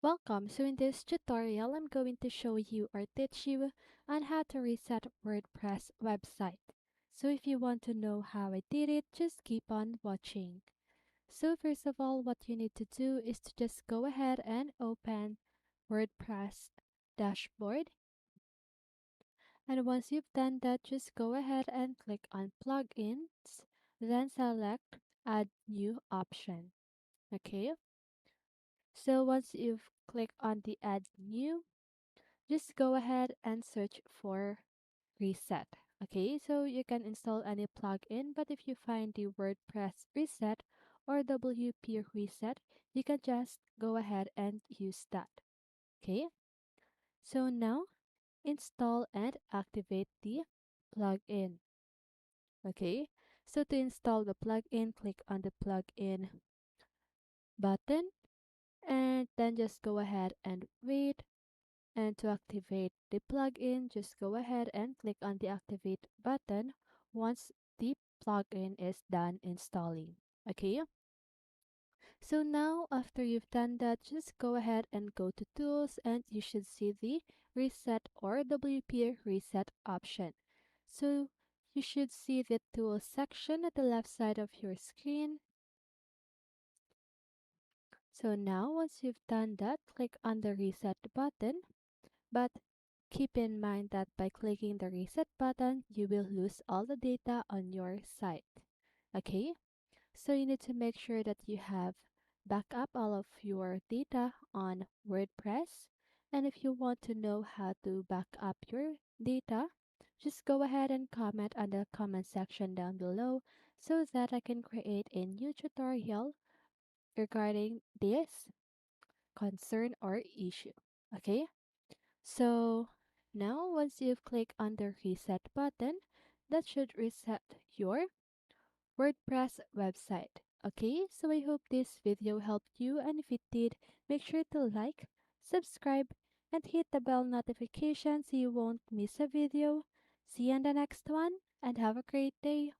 Welcome. So in this tutorial, I'm going to show you or teach you on how to reset WordPress website. So if you want to know how I did it, just keep on watching. So first of all, what you need to do is to just go ahead and open WordPress dashboard. And once you've done that, just go ahead and click on plugins, then select add new option. Okay. So once you've clicked on the add new, just go ahead and search for reset. Okay, so you can install any plugin, but if you find the WordPress reset or WP reset, you can just go ahead and use that. Okay, so now install and activate the plugin. Okay, so to install the plugin, click on the plugin button and then just go ahead and wait. And to activate the plugin, just go ahead and click on the activate button once the plugin is done installing. Okay, so now after you've done that, just go ahead and go to tools and you should see the reset or WP reset option. So you should see the tools section at the left side of your screen. So now once you've done that, click on the reset button. But keep in mind that by clicking the reset button, you will lose all the data on your site. Okay, so you need to make sure that you have backup all of your data on WordPress. And if you want to know how to back up your data, just go ahead and comment on the comment section down below so that I can create a new tutorial regarding this concern or issue. Okay. So now once you've clicked on the reset button, that should reset your WordPress website. Okay, so I hope this video helped you, and if it did, make sure to like, subscribe, and hit the bell notification so you won't miss a video. See you in the next one and have a great day.